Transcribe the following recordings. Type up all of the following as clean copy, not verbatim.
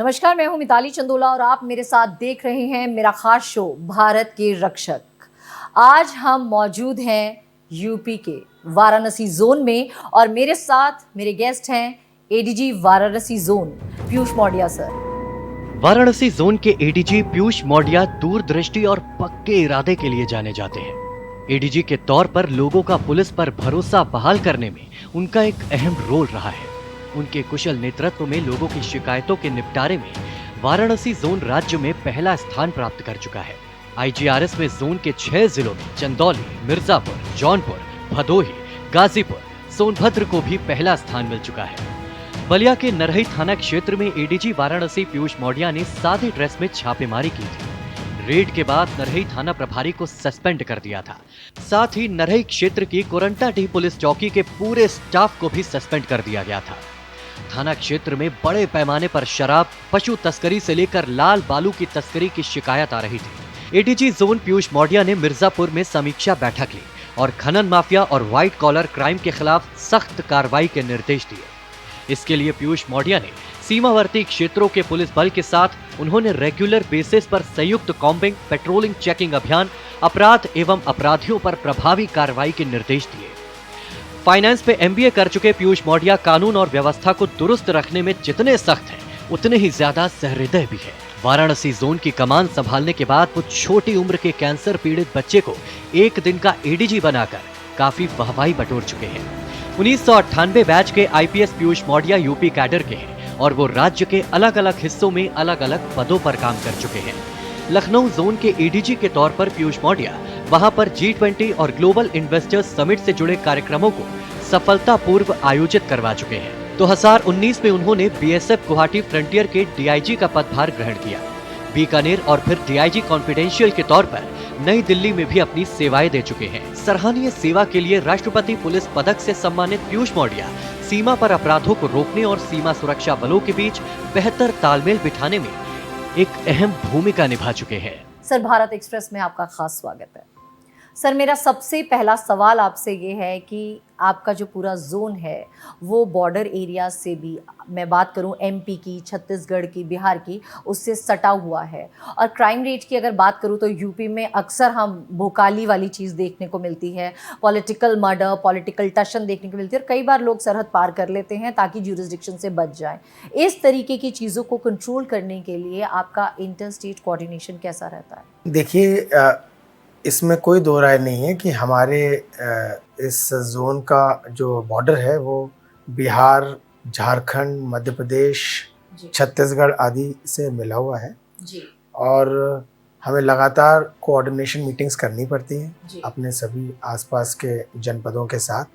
नमस्कार, मैं हूं मिताली चंदोला और आप मेरे साथ देख रहे हैं मेरा खास शो भारत के रक्षक। आज हम मौजूद हैं यूपी के वाराणसी जोन में और मेरे साथ मेरे गेस्ट हैं ADG Varanasi zone Piyush Maurya sir. Varanasi zone के एडीजी पीयूष मौर्या दूरदृष्टि और पक्के इरादे के लिए जाने जाते हैं। एडीजी के तौर पर लोगों का पुलिस पर भरोसा बहाल करने में उनका एक अहम रोल रहा है। उनके कुशल नेतृत्व में लोगों की शिकायतों के निपटारे में वाराणसी जोन राज्य में पहला स्थान प्राप्त कर चुका है। आईजीआरएस में जोन के 6 जिलों में चंदौली, मिर्जापुर, जौनपुर, भदोही, गाजीपुर, सोनभद्र को भी पहला स्थान मिल चुका है। बलिया के नरही थाना क्षेत्र में एडीजी वाराणसी पीयूष मौर्या ने सादे ड्रेस में छापेमारी की थी। रेड के बाद नरही थाना प्रभारी को सस्पेंड कर दिया था। साथ ही नरही क्षेत्र की कोरंटाडीह पुलिस चौकी के पूरे स्टाफ को भी सस्पेंड कर दिया गया था। थाना क्षेत्र में बड़े पैमाने पर शराब, पशु तस्करी से लेकर लाल बालू की तस्करी की शिकायत आ रही थी। एडीजी जोन पीयूष मौर्या ने मिर्जापुर में समीक्षा बैठक ली और खनन माफिया और व्हाइट कॉलर क्राइम के खिलाफ सख्त कार्रवाई के निर्देश दिए। इसके लिए पीयूष मौर्या ने सीमावर्ती क्षेत्रों के पुलिस बल के साथ उन्होंने रेगुलर बेसिस पर संयुक्त कॉम्बिंग, पेट्रोलिंग, चेकिंग अभियान, अपराध एवं अपराधियों पर प्रभावी कार्रवाई के निर्देश दिए। फाइनेंस पे एमबीए कर चुके पीयूष मौर्या कानून और व्यवस्था को दुरुस्त रखने में जितने सख्त हैं, उतने ही ज्यादा सहृदय भी है। वाराणसी जोन की कमान संभालने के बाद वो छोटी उम्र के कैंसर पीड़ित बच्चे को एक दिन का एडीजी बनाकर काफी वाहवाही बटोर चुके हैं। 1998 बैच के IPS Piyush Maurya UP cadre के हैं और वो राज्य के अलग अलग हिस्सों में अलग अलग पदों पर काम कर चुके हैं। लखनऊ जोन के एडीजी के तौर पर पीयूष मौर्या वहां पर G20 और ग्लोबल इन्वेस्टर्स समिट से जुड़े कार्यक्रमों को सफलतापूर्व आयोजित करवा चुके हैं। 2019 में उन्होंने बीएसएफ गुवाहाटी फ्रंटियर के डीआईजी का पदभार ग्रहण किया। बीकानेर और फिर डीआईजी कॉन्फिडेंशियल के तौर पर नई दिल्ली में भी अपनी सेवाएं दे चुके हैं। सराहनीय सेवा के लिए राष्ट्रपति पुलिस पदक से सम्मानित पीयूष मौर्या सीमा पर अपराधों को रोकने और सीमा सुरक्षा बलों के बीच बेहतर तालमेल बिठाने में एक अहम भूमिका निभा चुके हैं। सर, भारत एक्सप्रेस में आपका खास स्वागत है। सर, मेरा सबसे पहला सवाल आपसे ये है कि आपका जो पूरा जोन है वो बॉर्डर एरिया से भी, मैं बात करूं एमपी की, छत्तीसगढ़ की, बिहार की, उससे सटा हुआ है। और क्राइम रेट की अगर बात करूं तो यूपी में अक्सर हम भोकाली वाली चीज़ देखने को मिलती है, पॉलिटिकल मर्डर, पॉलिटिकल टशन देखने को मिलती है और कई बार लोग सरहद पार कर लेते हैं ताकि ज्यूरिसडिक्शन से बच जाएं। इस तरीके की चीज़ों को कंट्रोल करने के लिए आपका इंटर स्टेट कोऑर्डिनेशन कैसा रहता है? देखिए, इसमें कोई दो राय नहीं है कि हमारे इस जोन का जो बॉर्डर है वो बिहार, झारखंड, मध्य प्रदेश, छत्तीसगढ़ आदि से मिला हुआ है जी। और हमें लगातार कोऑर्डिनेशन मीटिंग्स करनी पड़ती हैं अपने सभी आसपास के जनपदों के साथ।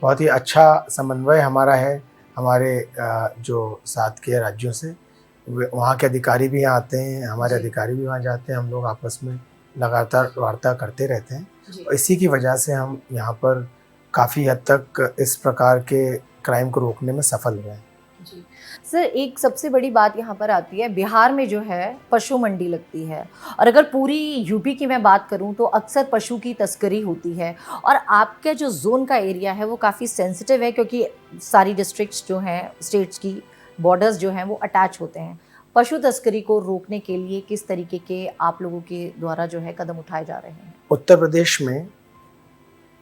बहुत ही अच्छा समन्वय हमारा है हमारे जो साथ के राज्यों से। वहाँ के अधिकारी भी यहाँ आते हैं, हमारे अधिकारी भी वहाँ जाते हैं, हम लोग आपस में लगातार वार्ता करते रहते हैं। और इसी की वजह से हम यहाँ पर काफ़ी हद तक इस प्रकार के क्राइम को रोकने में सफल हुए हैं। जी सर, एक सबसे बड़ी बात यहाँ पर आती है, बिहार में जो है पशु मंडी लगती है और अगर पूरी यूपी की मैं बात करूँ तो अक्सर पशु की तस्करी होती है और आपका जो जोन का एरिया है वो काफ़ी सेंसिटिव है क्योंकि सारी डिस्ट्रिक्ट्स जो हैं, स्टेट्स की बॉर्डर्स जो हैं वो अटैच होते हैं। पशु तस्करी को रोकने के लिए किस तरीके के आप लोगों के द्वारा जो है कदम उठाए जा रहे हैं? उत्तर प्रदेश में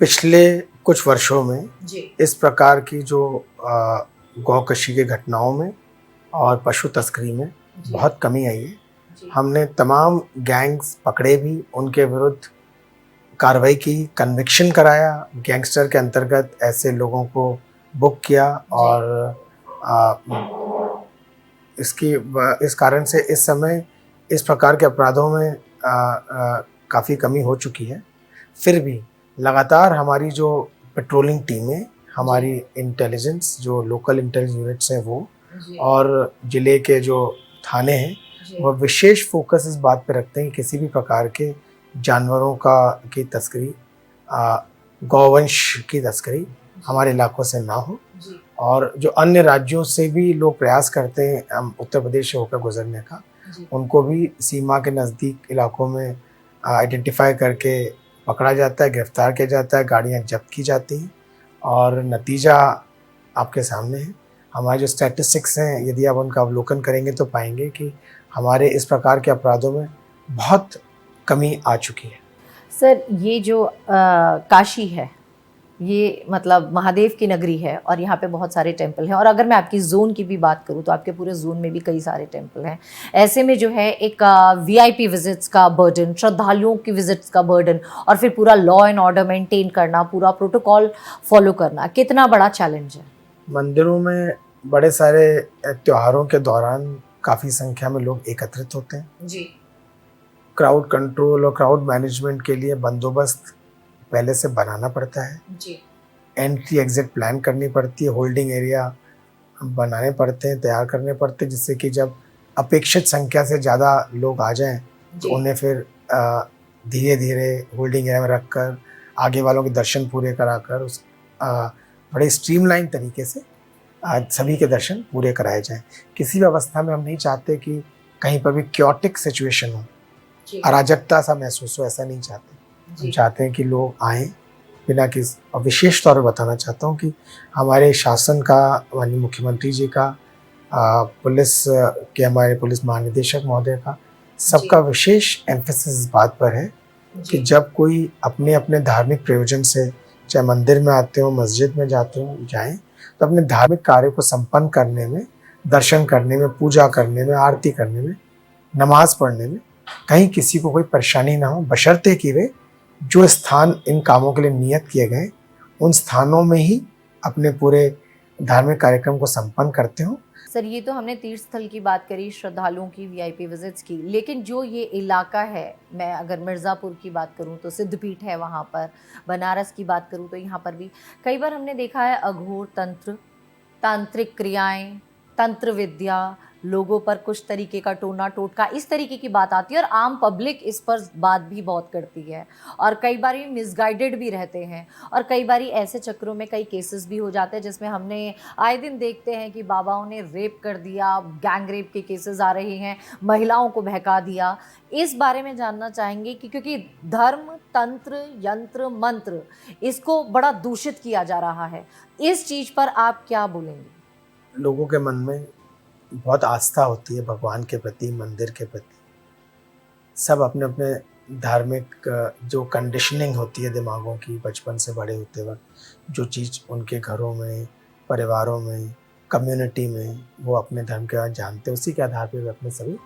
पिछले कुछ वर्षों में इस प्रकार की जो गौकशी की घटनाओं में और पशु तस्करी में बहुत कमी आई है। हमने तमाम गैंग्स पकड़े भी, उनके विरुद्ध कार्रवाई की, कन्विक्शन कराया, गैंगस्टर के अंतर्गत ऐसे लोगों को बुक किया और इस कारण से इस समय इस प्रकार के अपराधों में काफ़ी कमी हो चुकी है। फिर भी लगातार हमारी जो पेट्रोलिंग टीमें, हमारी इंटेलिजेंस जो लोकल इंटेलिजेंस यूनिट्स हैं वो और ज़िले के जो थाने हैं वह विशेष फोकस इस बात पर रखते हैं कि किसी भी प्रकार के जानवरों की तस्करी, गौवंश की तस्करी हमारे इलाकों से ना हो। और जो अन्य राज्यों से भी लोग प्रयास करते हैं उत्तर प्रदेश से होकर गुजरने का, उनको भी सीमा के नज़दीक इलाकों में आइडेंटिफाई करके पकड़ा जाता है, गिरफ्तार किया जाता है, गाड़ियां जब्त की जाती हैं और नतीजा आपके सामने है। हमारे जो स्टैटिस्टिक्स हैं, यदि आप उनका अवलोकन करेंगे तो पाएंगे कि हमारे इस प्रकार के अपराधों में बहुत कमी आ चुकी है। सर ये जो काशी है, ये मतलब महादेव की नगरी है और यहाँ पे बहुत सारे टेंपल हैं, और अगर मैं आपकी जोन की भी बात करूँ तो आपके पूरे जोन में भी कई सारे टेंपल हैं। ऐसे में जो है एक वीआईपी विजिट्स का बर्डन, श्रद्धालुओं की विजिट्स का बर्डन, और फिर पूरा लॉ एंड ऑर्डर मेंटेन करना, पूरा प्रोटोकॉल फॉलो करना कितना बड़ा चैलेंज है। मंदिरों में बड़े सारे त्योहारों के दौरान काफ़ी संख्या में लोग एकत्रित होते हैं जी क्राउड कंट्रोल और क्राउड मैनेजमेंट के लिए बंदोबस्त पहले से बनाना पड़ता है। जी एंट्री एग्जिट प्लान करनी पड़ती है, होल्डिंग एरिया बनाने पड़ते हैं, तैयार करने पड़ते हैं, जिससे कि जब अपेक्षित संख्या से ज़्यादा लोग आ जाएं तो उन्हें फिर धीरे धीरे होल्डिंग एरिया में रखकर आगे वालों के दर्शन पूरे कराकर उस बड़े स्ट्रीमलाइन तरीके से सभी के दर्शन पूरे कराए जाएं। किसी भी अवस्था में हम नहीं चाहते कि कहीं पर भी क्योटिक सिचुएशन हो, अराजकता सा महसूस हो, ऐसा नहीं चाहते। हम चाहते हैं कि लोग आएँ बिना किस, और विशेष तौर पर बताना चाहता हूँ कि हमारे शासन का, माननीय मुख्यमंत्री जी का, पुलिस के हमारे पुलिस महानिदेशक महोदय का, सबका विशेष एम्फेसिस इस बात पर है कि जब कोई अपने अपने धार्मिक प्रयोजन से, चाहे मंदिर में आते हो, मस्जिद में जाते हो, जाएं, तो अपने धार्मिक कार्य को संपन्न करने में, दर्शन करने में, पूजा करने में, आरती करने में, नमाज पढ़ने में कहीं किसी को कोई परेशानी ना हो, बशर्ते कि वे जो स्थान इन कामों के लिए नियत किए गए उन स्थानों में ही अपने पूरे धार्मिक कार्यक्रम को संपन्न करते हो। सर ये तो हमने तीर्थ स्थल की बात करी, श्रद्धालुओं की वीआईपी विजिट्स की, लेकिन जो ये इलाका है, मैं अगर मिर्ज़ापुर की बात करूं तो सिद्धपीठ है वहाँ पर, बनारस की बात करूं तो यहाँ पर भी कई बार हमने देखा है अघोर तंत्र, तांत्रिक क्रियाएं, तंत्र विद्या, लोगों पर कुछ तरीके का टोना टोटका, इस तरीके की बात आती है और आम पब्लिक इस पर बात भी बहुत करती है और कई बार मिसगाइडेड भी रहते हैं, और कई बार ऐसे चक्रों में कई केसेस भी हो जाते हैं जिसमें हमने आए दिन देखते हैं कि बाबाओं ने रेप कर दिया, गैंग रेप के केसेस आ रहे हैं, महिलाओं को बहका दिया। इस बारे में जानना चाहेंगे कि क्योंकि धर्म, तंत्र, यंत्र, मंत्र, इसको बड़ा दूषित किया जा रहा है, इस चीज़ पर आप क्या बोलेंगे? लोगों के मन में बहुत आस्था होती है भगवान के प्रति, मंदिर के प्रति। सब अपने अपने धार्मिक जो कंडीशनिंग होती है दिमागों की बचपन से बड़े होते वक्त, जो चीज़ उनके घरों में, परिवारों में, कम्युनिटी में वो अपने धर्म के बारे जानते हैं, उसी के आधार पर वे अपने सभी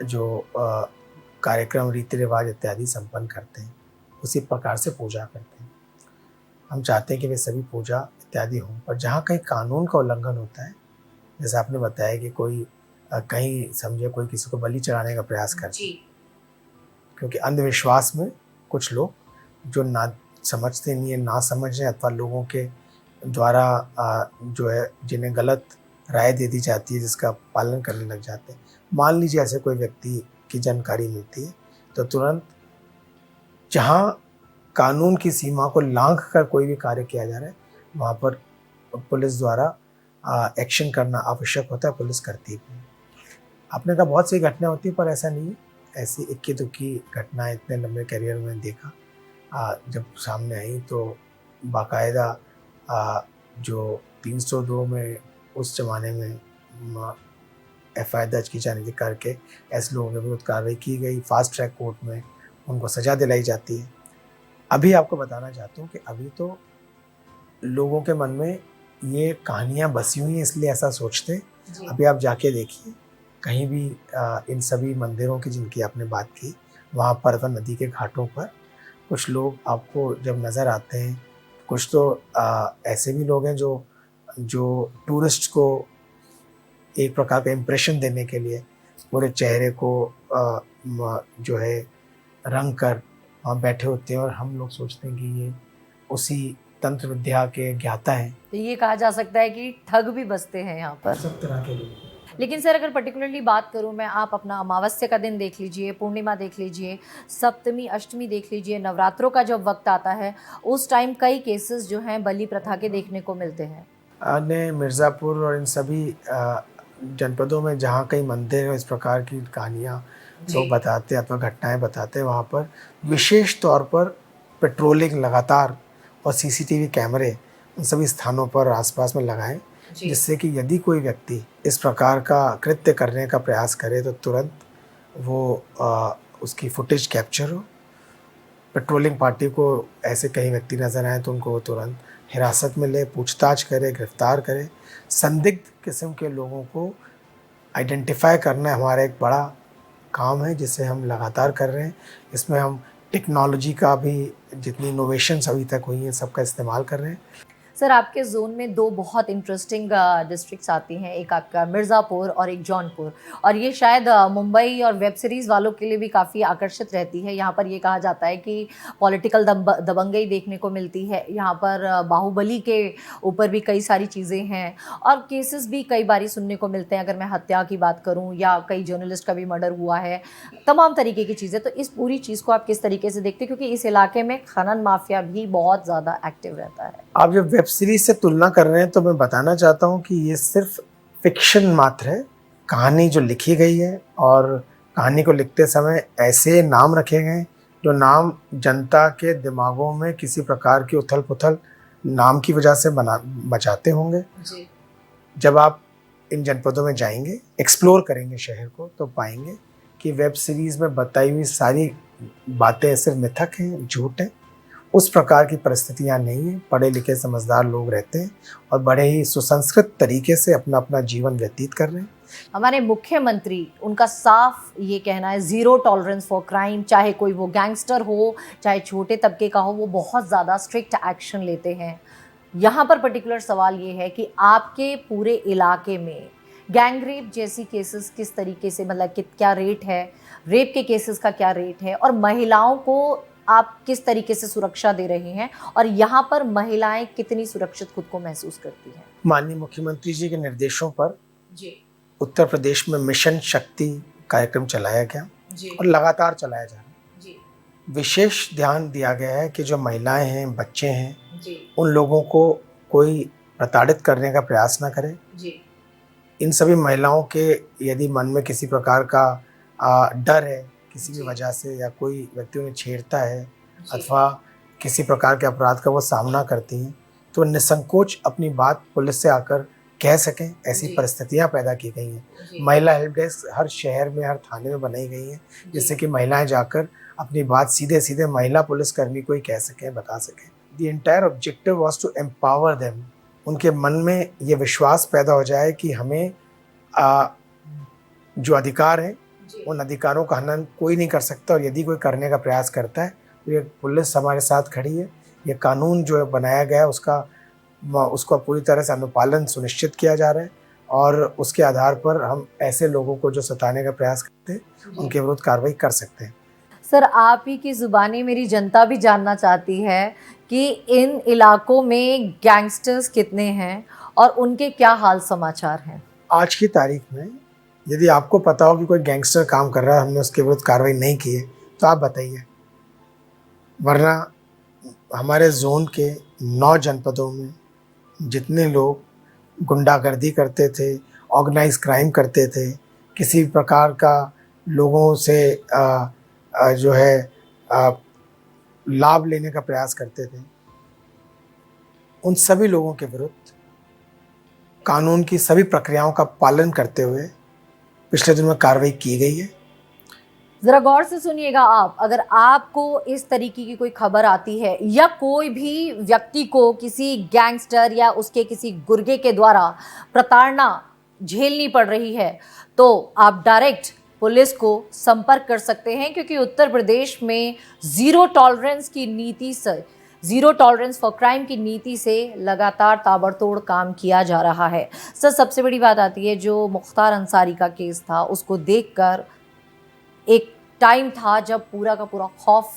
जो कार्यक्रम, रीति रिवाज इत्यादि संपन्न करते हैं, उसी प्रकार से पूजा करते हैं। हम चाहते हैं कि वे सभी पूजा इत्यादि हों, पर जहाँ कहीं कानून का उल्लंघन होता है, जैसे आपने बताया कि कोई कहीं समझे कोई किसी को बलि चढ़ाने का प्रयास करते हैं, क्योंकि अंधविश्वास में कुछ लोग जो ना समझते नहीं है, ना समझें, अथवा लोगों के द्वारा जो है जिन्हें गलत राय दे दी जाती है जिसका पालन करने लग जाते हैं। मान लीजिए ऐसे कोई व्यक्ति की जानकारी मिलती है तो तुरंत जहाँ कानून की सीमा को लांघ कर कोई भी कार्य किया जा रहा है वहाँ पर पुलिस द्वारा एक्शन करना आवश्यक होता है, पुलिस करती भी है। आपने कहा बहुत सी घटनाएं होती है, पर ऐसा नहीं है। ऐसी इक्की दुक्की घटनाएं इतने लंबे करियर में देखा, जब सामने आई तो बाकायदा जो 302 में उस ज़माने में FIR दर्ज की जाने के करके ऐसे लोगों के विरुद्ध कार्रवाई की गई, फास्ट ट्रैक कोर्ट में उनको सज़ा दिलाई जाती है। अभी आपको बताना चाहता हूँ कि अभी तो लोगों के मन में ये कहानियाँ बसी हुई हैं, इसलिए ऐसा सोचते हैं। अभी आप जाके देखिए कहीं भी इन सभी मंदिरों की जिनकी आपने बात की, वहाँ पर अथवा नदी के घाटों पर कुछ लोग आपको जब नज़र आते हैं, कुछ तो ऐसे भी लोग हैं जो टूरिस्ट को एक प्रकार का इम्प्रेशन देने के लिए पूरे चेहरे को जो है रंग कर वहाँ बैठे होते हैं, और हम लोग सोचते हैं कि ये उसी तंत्र विद्या के ज्ञाता हैं। तो ये कहा जा सकता है कि ठग भी बसते हैं यहाँ पर, सब तरह के लोग। लेकिन सर अगर पर्टिकुलरली बात करूँ मैं, आप अपना अमावस्या का दिन देख लीजिए, पूर्णिमा देख लीजिए, सप्तमी, अष्टमी देख लीजिए, नवरात्रों का जब वक्त आता है उस टाइम कई केसेस जो हैं बलि प्रथा के देखने को मिलते हैं। ने मिर्ज़ापुर और इन सभी जनपदों में जहाँ कई मंदिर हैं इस प्रकार की कहानियाँ लोग बताते हैं अथवा घटनाएं बताते हैं, वहाँ पर विशेष तौर पर पेट्रोलिंग लगातार और CCTV कैमरे उन सभी स्थानों पर आसपास में लगाएं, जी। जिससे कि यदि कोई व्यक्ति इस प्रकार का कृत्य करने का प्रयास करे तो तुरंत वो उसकी फुटेज कैप्चर हो। पेट्रोलिंग पार्टी को ऐसे कई व्यक्ति नज़र आए तो उनको वो तुरंत हिरासत में ले, पूछताछ करे, गिरफ्तार करे। संदिग्ध किस्म के लोगों को आइडेंटिफाई करना हमारा एक बड़ा काम है, जिसे हम लगातार कर रहे हैं। इसमें हम टेक्नोलॉजी का भी, जितनी इनोवेशंस अभी तक हुई हैं, सबका इस्तेमाल कर रहे हैं। सर, आपके जोन में दो बहुत इंटरेस्टिंग डिस्ट्रिक्ट्स आती हैं, एक आपका मिर्ज़ापुर और एक जौनपुर, और ये शायद मुंबई और वेब सीरीज़ वालों के लिए भी काफ़ी आकर्षित रहती है। यहाँ पर ये कहा जाता है कि पॉलिटिकल दबंगई देखने को मिलती है। यहाँ पर बाहुबली के ऊपर भी कई सारी चीज़ें हैं और केसेस भी कई बारी सुनने को मिलते हैं। अगर मैं हत्या की बात करूँ या कई जर्नलिस्ट का भी मर्डर हुआ है, तमाम तरीके की चीज़ें। तो इस पूरी चीज़ को आप किस तरीके से देखते हैं, क्योंकि इस इलाके में खनन माफिया भी बहुत ज़्यादा एक्टिव रहता है। आप जब वेब सीरीज से तुलना कर रहे हैं तो मैं बताना चाहता हूं कि ये सिर्फ फिक्शन मात्र है, कहानी जो लिखी गई है, और कहानी को लिखते समय ऐसे नाम रखे गए जो नाम जनता के दिमागों में किसी प्रकार की उथल पुथल नाम की वजह से बचाते होंगे। जी। जब आप इन जनपदों में जाएंगे, एक्सप्लोर करेंगे शहर को, तो पाएंगे कि वेब सीरीज़ में बताई हुई सारी बातें सिर्फ मिथक हैं, झूठ हैं। उस प्रकार की परिस्थितियां नहीं हैं। पढ़े लिखे समझदार लोग रहते हैं और बड़े ही सुसंस्कृत तरीके से अपना अपना जीवन व्यतीत कर रहे हैं। हमारे मुख्यमंत्री, उनका साफ ये कहना है ज़ीरो टॉलरेंस फॉर क्राइम, चाहे कोई वो गैंगस्टर हो चाहे छोटे तबके का हो, वो बहुत ज़्यादा स्ट्रिक्ट एक्शन लेते हैं। यहाँ पर पर्टिकुलर सवाल ये है कि आपके पूरे इलाके में गैंग रेप जैसी केसेस किस तरीके से, मतलब कि क्या रेट है, रेप के केसेस का क्या रेट है, और महिलाओं को आप किस तरीके से सुरक्षा दे रहे हैं, और यहाँ पर महिलाएं कितनी सुरक्षित खुद को महसूस करती हैं? माननीय मुख्यमंत्री जी के निर्देशों पर जी। उत्तर प्रदेश में मिशन शक्ति कार्यक्रम चलाया गया जी। और लगातार चलाया जा रहा है। जी। विशेष ध्यान दिया गया है कि जो महिलाएं हैं, बच्चे हैं, जी। उन लोगों को कोई प्रताड़ित करने का प्रयास ना करे। जी। इन सभी महिलाओं के यदि मन में किसी प्रकार का डर है किसी भी वजह से, या कोई व्यक्ति उन्हें छेड़ता है अथवा किसी प्रकार के अपराध का वो सामना करती हैं, तो निसंकोच अपनी बात पुलिस से आकर कह सकें, ऐसी परिस्थितियां पैदा की गई हैं। महिला हेल्प डेस्क हर शहर में, हर थाने में बनाई गई हैं, जिससे कि महिलाएं जाकर अपनी बात सीधे सीधे महिला पुलिसकर्मी को ही कह सकें, बता सकें। The entire objective was to empower them. उनके मन में ये विश्वास पैदा हो जाए कि हमें जो अधिकार हैं, उन अधिकारों का हनन कोई नहीं कर सकता, और यदि कोई करने का प्रयास करता है तो ये पुलिस हमारे साथ खड़ी है। ये कानून जो बनाया गया है उसका पूरी तरह से अनुपालन सुनिश्चित किया जा रहा है, और उसके आधार पर हम ऐसे लोगों को जो सताने का प्रयास करते हैं उनके विरुद्ध कार्रवाई कर सकते हैं। सर, आप ही की ज़ुबानी मेरी जनता भी जानना चाहती है कि इन इलाकों में गैंगस्टर्स कितने हैं और उनके क्या हाल समाचार हैं? आज की तारीख में यदि आपको पता हो कि कोई गैंगस्टर काम कर रहा है, हमने उसके विरुद्ध कार्रवाई नहीं की है, तो आप बताइए। वरना हमारे जोन के 9 जनपदों में जितने लोग गुंडागर्दी करते थे, ऑर्गेनाइज क्राइम करते थे, किसी प्रकार का लोगों से जो है लाभ लेने का प्रयास करते थे, उन सभी लोगों के विरुद्ध कानून की सभी प्रक्रियाओं का पालन करते हुए पिछले दिनों में कार्रवाई की गई है। ज़रा गौर से सुनिएगा आप, अगर आपको इस तरीके की कोई खबर आती है या कोई भी व्यक्ति को किसी गैंगस्टर या उसके किसी गुर्गे के द्वारा प्रताड़ना झेलनी पड़ रही है, तो आप डायरेक्ट पुलिस को संपर्क कर सकते हैं, क्योंकि उत्तर प्रदेश में ज़ीरो टॉलरेंस फॉर क्राइम की नीति से लगातार ताबड़तोड़ काम किया जा रहा है। सर, सबसे बड़ी बात आती है, जो मुख्तार अंसारी का केस था, उसको देखकर एक टाइम था जब पूरा का पूरा खौफ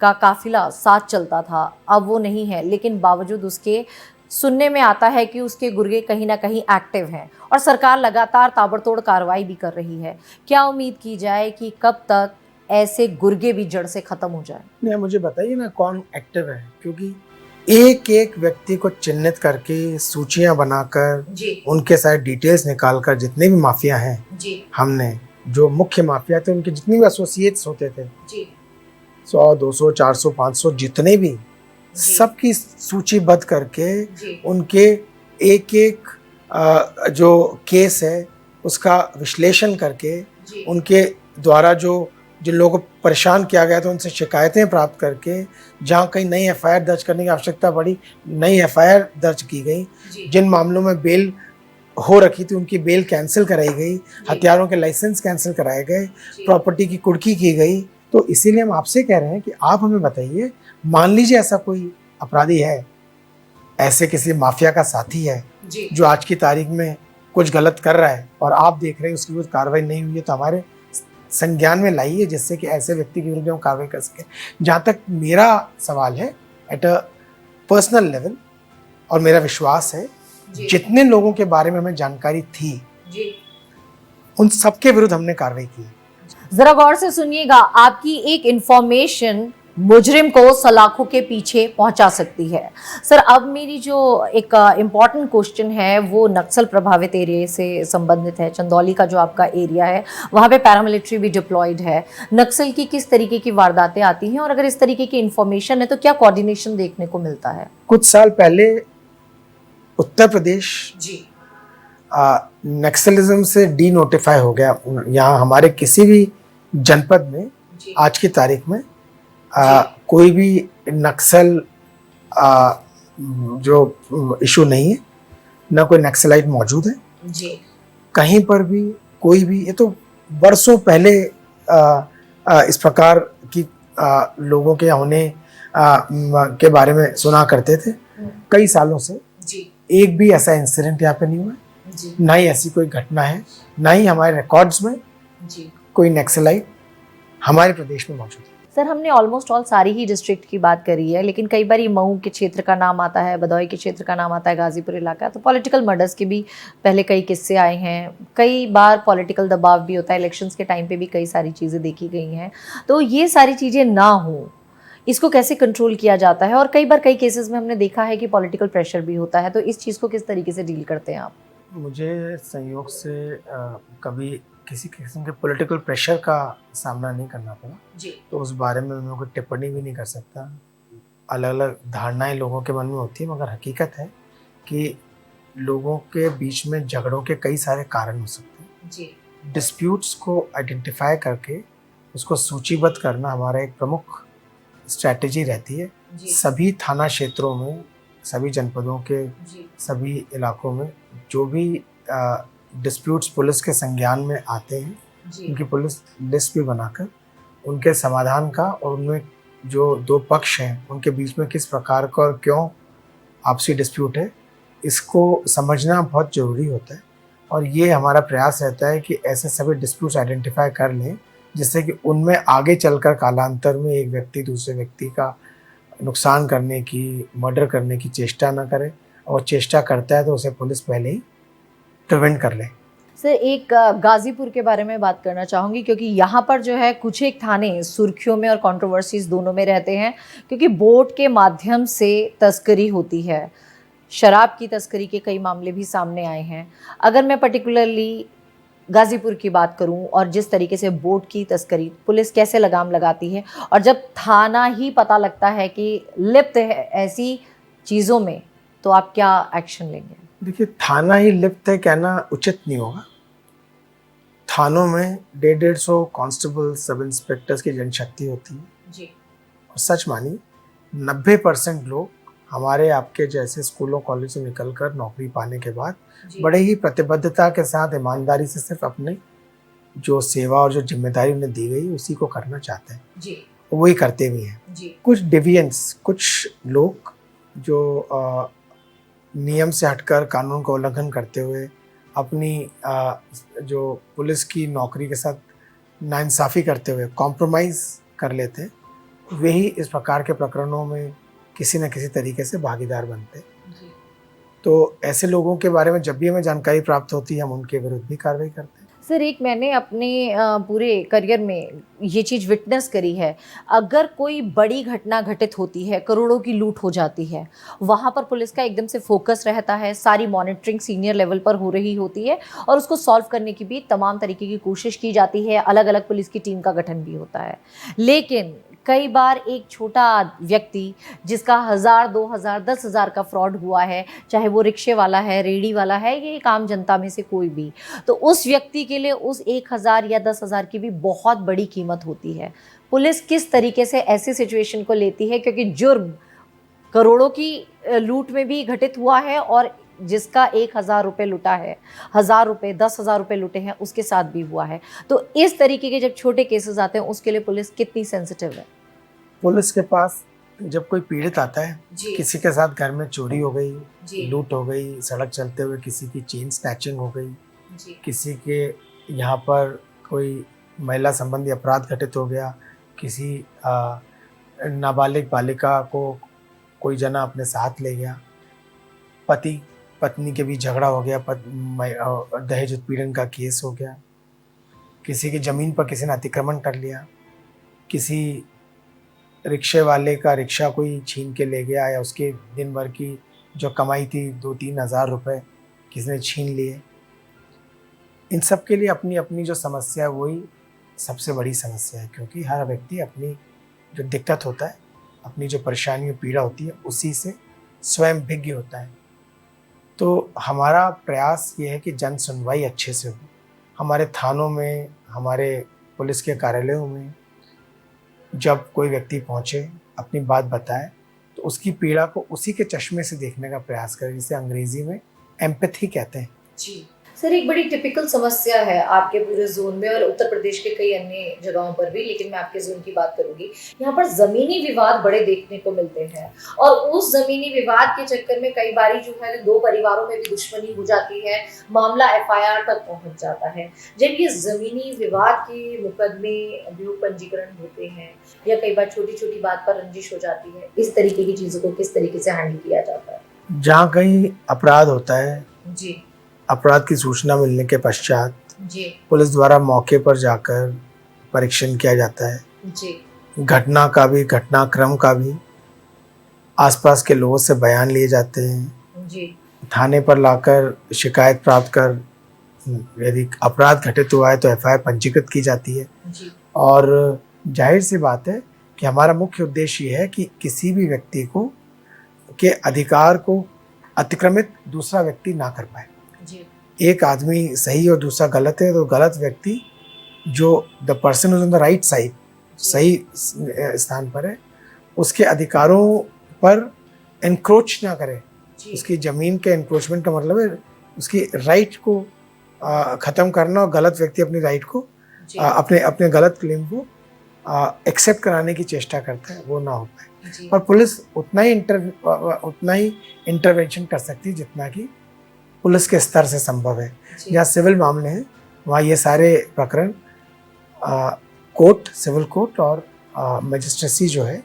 का काफिला साथ चलता था। अब वो नहीं है, लेकिन बावजूद उसके सुनने में आता है कि उसके गुर्गे कहीं ना कहीं एक्टिव हैं और सरकार लगातार ताबड़तोड़ कार्रवाई भी कर रही है। क्या उम्मीद की जाए कि कब तक ऐसे गुर्गे भी जड़ से खत्म हो जाए? नहीं, मुझे बताइए ना कौन एक्टिव है, क्योंकि एक एक व्यक्ति को चिन्हित करके सूचियां बनाकर उनके सारे डिटेल्स निकालकर जितने भी माफिया हैं, हमने जो मुख्य माफिया थे उनके जितने भी एसोसिएट्स होते थे, 100, 200, 400, 500 जितने भी, सबकी सूचीबद्ध करके उनके एक एक जो केस है उसका विश्लेषण करके उनके द्वारा जो जिन लोगों को परेशान किया गया था उनसे शिकायतें प्राप्त करके जहाँ कहीं नई एफआईआर दर्ज करने की आवश्यकता पड़ी, नई एफआईआर दर्ज की गई। जिन मामलों में बेल हो रखी थी उनकी बेल कैंसिल कराई गई, हथियारों के लाइसेंस कैंसिल कराए गए, प्रॉपर्टी की कुर्की की गई। तो इसीलिए हम आपसे कह रहे हैं कि आप हमें बताइए, मान लीजिए ऐसा कोई अपराधी है, ऐसे किसी माफिया का साथी है जो आज की तारीख में कुछ गलत कर रहा है और आप देख रहे हैं उसकी कुछ कार्रवाई नहीं हुई है, तो हमारे संज्ञान में लाइए जिससे कि ऐसे व्यक्ति के विरुद्ध हम कार्रवाई कर सके। जहाँ तक मेरा सवाल है, एट अ पर्सनल लेवल, और मेरा विश्वास है जितने लोगों के बारे में हमें जानकारी थी उन सबके विरुद्ध हमने कार्रवाई की। जरा गौर से सुनिएगा, आपकी एक इंफॉर्मेशन मुजरिम को सलाखों के पीछे पहुंचा सकती है। सर, अब मेरी जो एक इम्पॉर्टेंट क्वेश्चन है वो नक्सल प्रभावित एरिया से संबंधित है। चंदौली का जो आपका एरिया है वहाँ पे पैरामिलिट्री भी डिप्लॉयड है। नक्सल की किस तरीके की वारदातें आती हैं और अगर इस तरीके की इंफॉर्मेशन है तो क्या कोऑर्डिनेशन देखने को मिलता है? कुछ साल पहले उत्तर प्रदेश नक्सलिज्म से डी नोटिफाई हो गया। यहाँ हमारे किसी भी जनपद में आज की तारीख में कोई भी नक्सल जो इशू नहीं है, ना कोई नक्सलाइट मौजूद है कहीं पर भी। कोई भी, ये तो बरसों पहले इस प्रकार की लोगों के होने के बारे में सुना करते थे। कई सालों से एक भी ऐसा इंसिडेंट यहाँ पे नहीं हुआ, ना ही ऐसी कोई घटना है, ना ही हमारे रिकॉर्ड्स में कोई नक्सलाइट हमारे प्रदेश में मौजूद है। सर, हमने ऑलमोस्ट ऑल सारी ही डिस्ट्रिक्ट की बात करी है, लेकिन कई बार मऊ के क्षेत्र का नाम आता है, भदोही के क्षेत्र का नाम आता है, गाजीपुर इलाका, तो पॉलिटिकल मर्डर्स के भी पहले कई किस्से आए हैं। कई बार पॉलिटिकल दबाव भी होता है, इलेक्शंस के टाइम पे भी कई सारी चीज़ें देखी गई हैं। तो ये सारी चीज़ें ना हो, इसको कैसे कंट्रोल किया जाता है? और कई बार कई केसेस में हमने देखा है कि पॉलिटिकल प्रेशर भी होता है, तो इस चीज़ को किस तरीके से डील करते हैं आप? मुझे संयोग से कभी किसी किस्म के पॉलिटिकल प्रेशर का सामना नहीं करना पड़ा, तो उस बारे में मैं कोई टिप्पणी भी नहीं कर सकता। अलग अलग धारणाएं लोगों के मन में होती है, मगर हकीकत है कि लोगों के बीच में झगड़ों के कई सारे कारण हो सकते हैं। डिस्प्यूट्स को आइडेंटिफाई करके उसको सूचीबद्ध करना हमारा एक प्रमुख स्ट्रैटेजी रहती है। सभी थाना क्षेत्रों में, सभी जनपदों के सभी इलाकों में जो भी डिस्प्यूट्स पुलिस के संज्ञान में आते हैं, उनकी पुलिस लिस्ट भी बनाकर उनके समाधान का और उनमें जो दो पक्ष हैं उनके बीच में किस प्रकार का और क्यों आपसी डिस्प्यूट है, इसको समझना बहुत ज़रूरी होता है। और ये हमारा प्रयास रहता है कि ऐसे सभी डिस्प्यूट्स आइडेंटिफाई कर लें जिससे कि उनमें आगे चलकर कालांतर में एक व्यक्ति दूसरे व्यक्ति का नुकसान करने की, मर्डर करने की चेष्टा ना करे, और चेष्टा करता है तो उसे पुलिस पहले ही प्रिवेंट कर ले। सर, एक गाजीपुर के बारे में बात करना चाहूँगी, क्योंकि यहाँ पर जो है कुछ एक थाने सुर्खियों में और कंट्रोवर्सीज दोनों में रहते हैं, क्योंकि बोट के माध्यम से तस्करी होती है। शराब की तस्करी के कई मामले भी सामने आए हैं। अगर मैं पर्टिकुलरली गाजीपुर की बात करूं और जिस तरीके से बोट की तस्करी पुलिस कैसे लगाम लगाती है, और जब थाना ही पता लगता है कि लिप्त है ऐसी चीज़ों में, तो आप क्या एक्शन लेंगे? देखिए, थाना ही लिप्त है कहना उचित नहीं होगा। थानों में 150 कांस्टेबल, सब इंस्पेक्टर्स की जनशक्ति होती है और सच मानिए 90% लोग हमारे आपके जैसे स्कूलों कॉलेज से निकलकर नौकरी पाने के बाद बड़े ही प्रतिबद्धता के साथ, ईमानदारी से सिर्फ अपने जो सेवा और जो जिम्मेदारी उन्हें दी गई उसी को करना चाहते हैं, वही करते भी हैं। कुछ डिविएंट्स, कुछ लोग जो नियम से हटकर कानून का उल्लंघन करते हुए अपनी जो पुलिस की नौकरी के साथ नाइंसाफ़ी करते हुए कॉम्प्रोमाइज़ कर लेते हैं, वही इस प्रकार के प्रकरणों में किसी न किसी तरीके से भागीदार बनते हैं। तो ऐसे लोगों के बारे में जब भी हमें जानकारी प्राप्त होती है, हम उनके विरुद्ध भी कार्रवाई करते हैं। सर, एक मैंने अपने पूरे करियर में ये चीज़ विटनेस करी है। अगर कोई बड़ी घटना घटित होती है, करोड़ों की लूट हो जाती है, वहाँ पर पुलिस का एकदम से फोकस रहता है, सारी मॉनिटरिंग सीनियर लेवल पर हो रही होती है और उसको सॉल्व करने की भी तमाम तरीके की कोशिश की जाती है। अलग अलग पुलिस की टीम का गठन भी होता है। लेकिन कई बार एक छोटा व्यक्ति जिसका 1000, 2000, 10,000 का फ्रॉड हुआ है, चाहे वो रिक्शे वाला है, रेहड़ी वाला है, ये एक आम जनता में से कोई भी, तो उस व्यक्ति के लिए उस 1000 या 10,000 की भी बहुत बड़ी कीमत होती है। पुलिस किस तरीके से ऐसी सिचुएशन को लेती है, क्योंकि जुर्म करोड़ों की लूट में भी घटित हुआ है और जिसका 1000 रुपये लुटा है, 1000 रुपये, 10,000 रुपये लुटे हैं, उसके साथ भी हुआ है। तो इस तरीके के जब छोटे केसेस आते हैं उसके लिए पुलिस कितनी सेंसिटिव है? पुलिस के पास जब कोई पीड़ित आता है, जी। किसी के साथ घर में चोरी हो गई, जी। लूट हो गई, सड़क चलते हुए किसी की चेन स्नैचिंग हो गई, जी। किसी के यहाँ पर कोई महिला संबंधी अपराध घटित हो गया, किसी नाबालिग बालिका को कोई जना अपने साथ ले गया, पति पत्नी के बीच झगड़ा हो गया, दहेज उत्पीड़न का केस हो गया, किसी की ज़मीन पर किसी ने अतिक्रमण कर लिया, किसी रिक्शे वाले का रिक्शा कोई छीन के ले गया, या उसके दिन भर की जो कमाई थी 2-3 हज़ार रुपये किसी ने छीन लिए। इन सब के लिए अपनी अपनी जो समस्या है वही सबसे बड़ी समस्या है, क्योंकि हर व्यक्ति अपनी जो दिक्कत होता है, अपनी जो परेशानी पीड़ा होती है, उसी से स्वयं भिज्ञ होता है। तो हमारा प्रयास ये है कि जन सुनवाई अच्छे से हो। हमारे थानों में, हमारे पुलिस के कार्यालयों में जब कोई व्यक्ति पहुँचे, अपनी बात बताए, तो उसकी पीड़ा को उसी के चश्मे से देखने का प्रयास करें, जिसे अंग्रेजी में एम्पैथी कहते हैं। जी सर, एक बड़ी टिपिकल समस्या है आपके पूरे जोन में और उत्तर प्रदेश के कई अन्य जगहों पर भी, लेकिन मैं आपके जोन की बात करूंगी। यहाँ पर जमीनी विवाद बड़े देखने को मिलते हैं और उस जमीनी विवाद के चक्कर में कई बारी जो है दो परिवारों में भी दुश्मनी हो जाती है, मामला FIR तक पहुंच जाता है। जब ये जमीनी विवाद के मुकदमे अभियोग पंजीकरण होते हैं या कई बार छोटी छोटी बात पर रंजिश हो जाती है, इस तरीके की चीजों को किस तरीके से हैंडल किया जाता है? जहाँ कहीं अपराध होता है, जी, अपराध की सूचना मिलने के पश्चात जी, पुलिस द्वारा मौके पर जाकर परीक्षण किया जाता है। जी, घटना का भी, घटनाक्रम का भी आसपास के लोगों से बयान लिए जाते हैं। जी, थाने पर लाकर शिकायत प्राप्त कर, यदि अपराध घटित हुआ है तो FIR पंजीकृत की जाती है। जी, और जाहिर सी बात है कि हमारा मुख्य उद्देश्य ये है कि किसी भी व्यक्ति को के अधिकार को अतिक्रमित दूसरा व्यक्ति ना कर पाए। जी, एक आदमी सही और दूसरा गलत है, तो गलत व्यक्ति जो the person is on the right side, सही स्थान पर है, उसके अधिकारों पर एनक्रोच ना करे। जी, उसकी ज़मीन के एनक्रोचमेंट का मतलब है उसकी राइट को ख़त्म करना, और गलत व्यक्ति अपनी राइट को जी, अपने गलत क्लेम को एक्सेप्ट कराने की चेष्टा करता है, वो ना हो पाए। जी, और पुलिस उतना ही इंटरवेंशन कर सकती है जितना कि पुलिस के स्तर से संभव है। जी, जहाँ सिविल मामले हैं वहाँ ये सारे प्रकरण कोर्ट, सिविल कोर्ट और मजिस्ट्रेसी जो है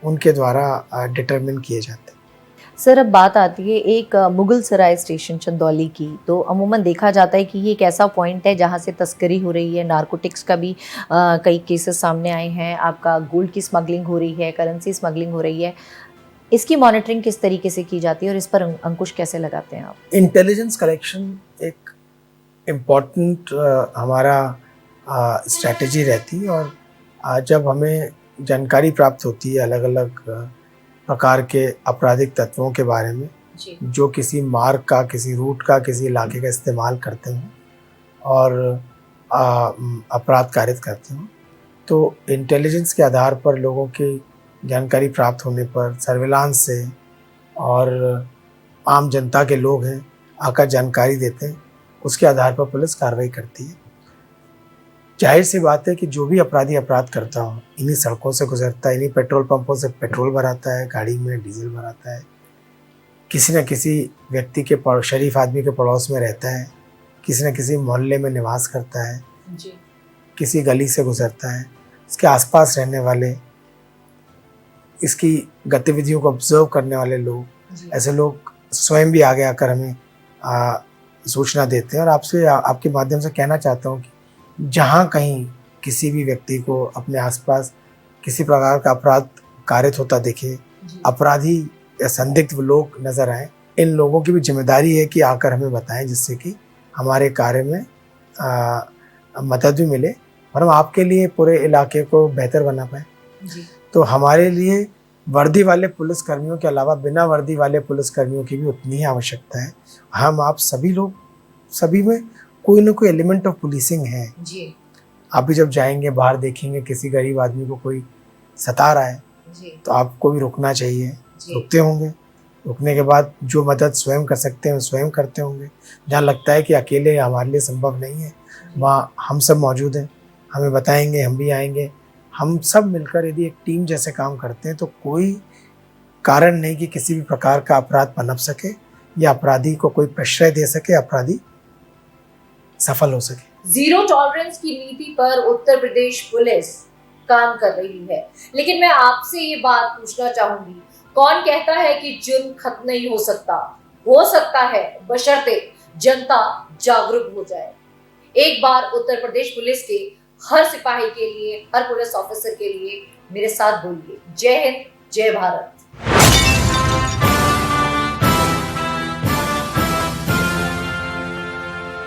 उनके द्वारा डिटरमिन किए जाते हैं। सर, अब बात आती है एक मुगल सराय स्टेशन चंदौली की, तो अमूमन देखा जाता है कि ये एक ऐसा पॉइंट है जहाँ से तस्करी हो रही है, नारकोटिक्स का भी कई केसेस सामने आए हैं, आपका गोल्ड की स्मगलिंग हो रही है, करेंसी स्मगलिंग हो रही है। इसकी मॉनिटरिंग किस तरीके से की जाती है और इस पर अंकुश कैसे लगाते हैं आप? इंटेलिजेंस कलेक्शन एक इम्पॉर्टेंट हमारा स्ट्रैटेजी रहती है, और जब हमें जानकारी प्राप्त होती है अलग अलग प्रकार के आपराधिक तत्वों के बारे में, जी, जो किसी मार्ग का, किसी रूट का, किसी इलाके का इस्तेमाल करते हैं और अपराध कारित करते हैं, तो इंटेलिजेंस के आधार पर लोगों की जानकारी प्राप्त होने पर, सर्विलांस से, और आम जनता के लोग हैं आकर जानकारी देते हैं, उसके आधार पर पुलिस कार्रवाई करती है। जाहिर सी बात है कि जो भी अपराधी अपराध करता हो इन्हीं सड़कों से गुजरता है, इन्हीं पेट्रोल पंपों से पेट्रोल भराता है, गाड़ी में डीजल भराता है, किसी न किसी व्यक्ति के शरीफ आदमी के पड़ोस में रहता है, किसी न किसी मोहल्ले में निवास करता है, जी, किसी गली से गुजरता है, इसके आसपास रहने वाले, इसकी गतिविधियों को ऑब्जर्व करने वाले लोग, जी, ऐसे लोग स्वयं भी आगे आकर हमें सूचना देते हैं। और आपके माध्यम से कहना चाहता हूँ कि जहाँ कहीं किसी भी व्यक्ति को अपने आसपास किसी प्रकार का अपराध कारित होता दिखे, जी, अपराधी या संदिग्ध लोग नज़र आए, इन लोगों की भी जिम्मेदारी है कि आकर हमें बताएं, जिससे कि हमारे कार्य में मदद भी मिले और हम आपके लिए पूरे इलाके को बेहतर बना पाएँ। जी, तो हमारे लिए वर्दी वाले पुलिसकर्मियों के अलावा बिना वर्दी वाले पुलिसकर्मियों की भी उतनी ही आवश्यकता है। हम आप सभी लोग, सभी में कोई ना कोई एलिमेंट ऑफ पुलिसिंग है। जी आप भी जब जाएंगे बाहर देखेंगे किसी गरीब आदमी को कोई सता रहा है जी तो आपको भी रुकना चाहिए। जी रुकते होंगे, रुकने के बाद जो मदद स्वयं कर सकते हैं स्वयं करते होंगे। जहाँ लगता है कि अकेले हमारे लिए संभव नहीं है, वहाँ हम सब मौजूद हैं, हमें बताएंगे, हम भी आएंगे। हम सब मिलकर यदि एक टीम जैसे काम करते हैं तो कोई कारण नहीं कि किसी भी प्रकार का अपराध पनप सके या अपराधी को कोई प्रश्रय दे सके, अपराधी सफल हो सके। जीरो टॉलरेंस की नीति पर उत्तर प्रदेश पुलिस काम कर रही है, लेकिन मैं आपसे ये बात पूछना चाहूंगी, कौन कहता है कि जुर्म खत्म नहीं हो सकता है बशर्ते जनता जागरूक हो जाए। एक बार उत्तर प्रदेश पुलिस के हर सिपाही के लिए, हर पुलिस ऑफिसर के लिए मेरे साथ बोलिए, जय हिंद, जय भारत।